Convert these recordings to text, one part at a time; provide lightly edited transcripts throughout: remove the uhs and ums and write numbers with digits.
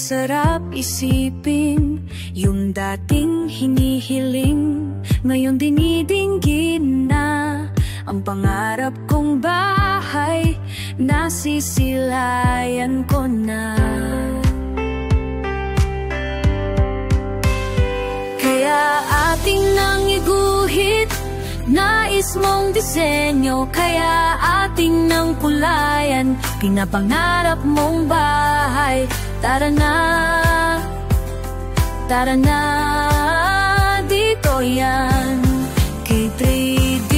sarap isipin, yung dating hinihiling, ngayon dinidinggin na. Ang pangarap kong bahay, nasisilayan ko na. Kaya ating nang iguhit, nais mong disenyo. Kaya ating nang kulayan, pinapangarap mong bahay. Tara na, dito yan, kay 3D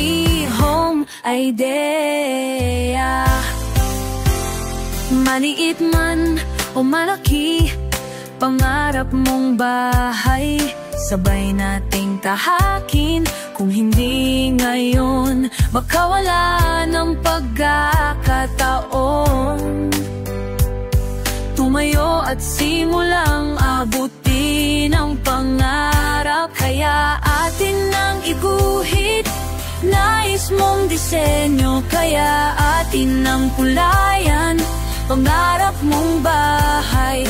Home Idea. Maliit man o malaki, pangarap mong bahay, sabay nating tahakin. Kung hindi ngayon, baka wala ng pagkakataon. Tumayo at simulang abutin ang pangarap. Kaya atin nang iguhit, nais mong disenyo. Kaya atin nang kulayan, pangarap mong bahay.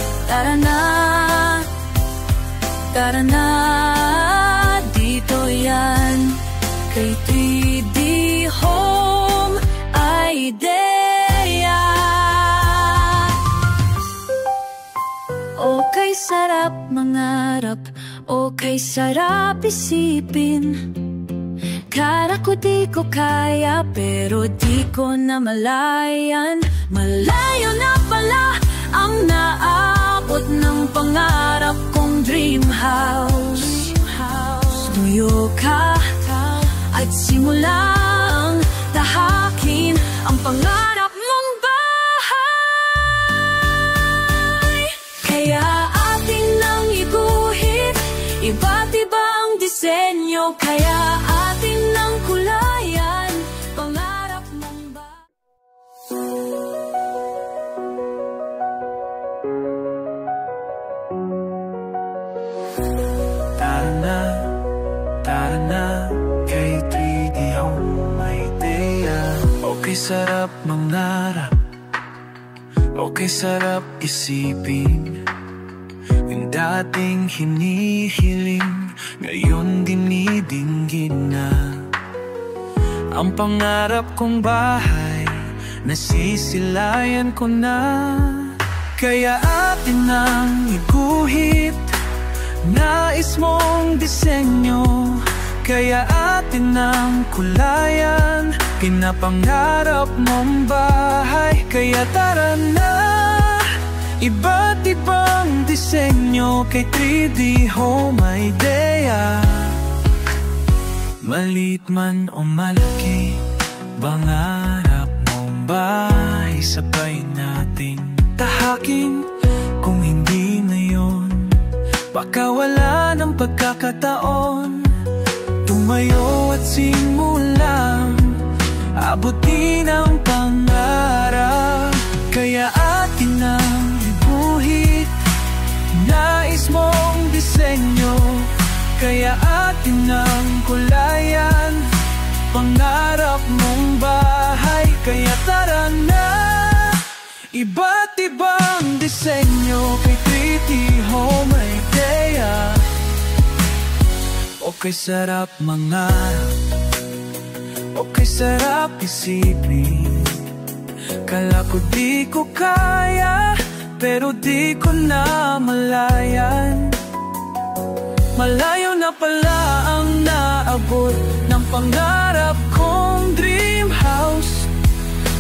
Tara na, dito yan, kay 3D Home Idea. Okay, sarap mangarap, okay, sarap isipin. Kala ko di ko kaya, pero di ko na malayan. Malayo na pala ang naabot ng pangarap kong dream house. Tuyo ka at simulang tahakin ang pangarap mong bahay. Kaya ating nang iguhit, iba't ibang disenyo. Kaya ating nang kulayan, pangarap mong bahay. Tara na, kay 3D Home Idea. Okay, sarap mangarap, okay, sarap isipin. Yung dating hinihiling, ngayon dinidinggin na. Ang pangarap kong bahay, nasisilayan ko na. Kaya atin nang iguhit, nais mong disenyo. Kaya atin nang kulayan, pinapangarap mong bahay. Kaya tara na, iba't ibang disenyo, kay 3D Home Idea. Maliit man o malaki, pangarap mong bahay, sabay nating tahakin. Kung hindi ngayon, baka wala ng pagkakataon. Tumayo at simulang abutin ang pangarap. Kaya atin nang iguhit, nais mong disenyo. Kaya atin nang kulayan, pangarap mong bahay. Kaya tara na, iba't ibang disenyo, kay 3D Home Idea. Okay, sarap mangarap, okay, sarap isipin. Kala ko di ko kaya, pero di ko na malayan. Malayo na pala ang naabot ng pangarap kong dream house.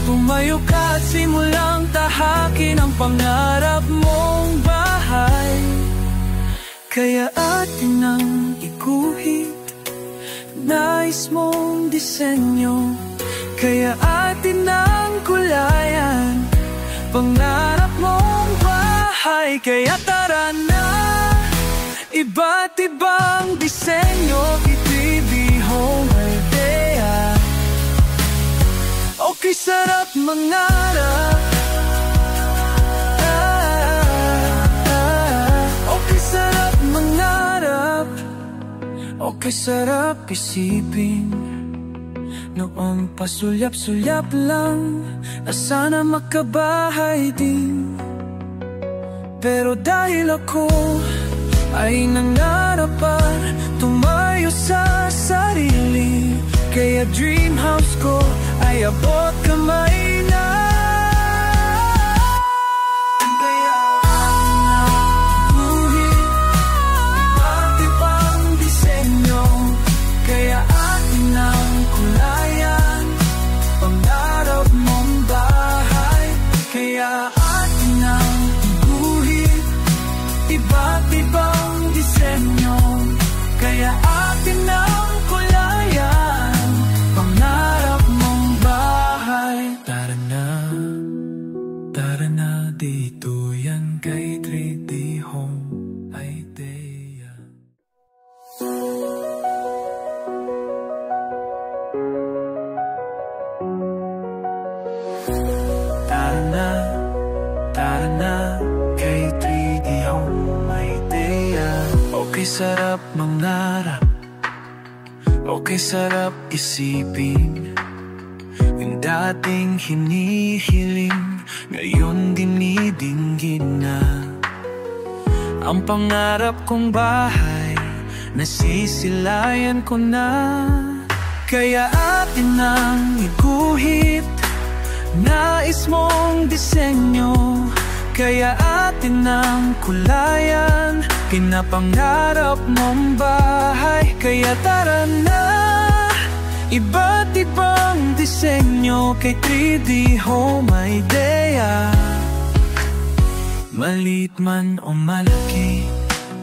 Tumayo ka at simulang tahakin ang pangarap mong bahay. Kaya atin nang iguhit, nais mong disenyo. Kaya atin nang kulayan, pangarap mong bahay. Kaya tara na, iba't ibang disenyo, kay 3D Home Idea. Okay, sarap mangarap, okay, sarap mangarap, okay, sarap isipin. Noong pasulyap-sulyap lang, na sana makabahay din. Pero dahil ako ay nangarapan, tumayo sa sarili, kaya dream house ko ay abot kamay na. Kaya ang guhit, iba't ibang disenyo, kaya atin ang kulayan, pangarap mong bahay. Kaya atin ang guhit, iba't ibang disenyo, kaya atin ang kulayan, pangarap mong bahay. Tara na dito, yan kay 3D Home Idea. Tara na kay 3D Home Idea. Okay, sarap mangarap, okay, sarap isipin. Yung dating hinihiling, ngayon dinidinggin na. Ang pangarap kong bahay, nasisilayan ko na. Kaya atin ang iguhit, nais mong disenyo, kaya atin ang kulayan, pinapangarap mong bahay. Kaya tara na, iba't ibang disenyo, kay 3D Home Idea. Maliit man o malaki,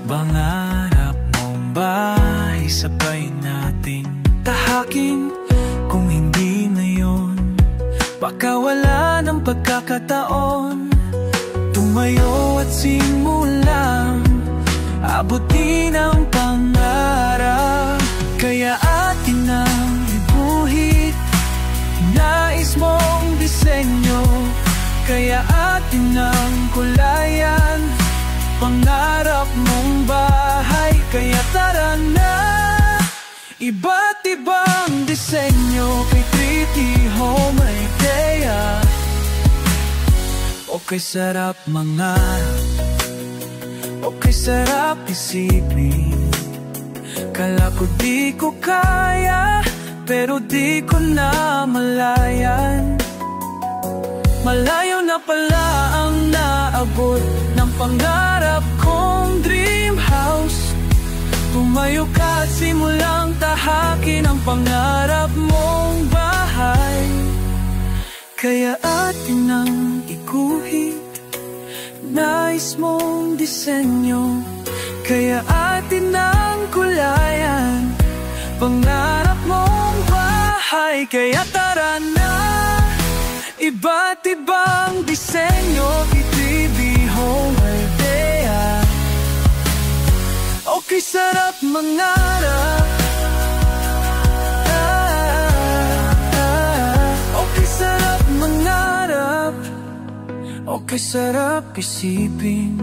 pangarap mong bahay, sabay nating tahakin. Kung hindi ngayon, baka wala ng pagkakataon, tumayo at simulang abutin ang pangarap. Kaya atin ang iguhit, nais mong disenyo, kaya atin ang kulayan, pangarap mong bahay. Kaya tara na, iba't ibang disenyo, kay 3D Home Idea. Okay, sarap mangarap, okay, sarap isipin. Kala ko di ko kaya, pero di ko na malayan. Malayo na pala ang naabot ng pangarap kong dream house. Tumayo ka at simulang tahakin ang pangarap mong bahay. Kaya atin ang iguhit, nais mong disenyo, kaya atin ang kulayan, pangarap mong bahay. Kaya tara na, iba't ibang disenyo, kay 3D Home Idea. Okay, sarap mangarap, okay, sarap mangarap, okay, sarap isipin.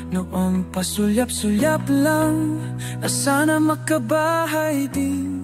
Noong pasulyap-sulyap lang, na sana makabahay din.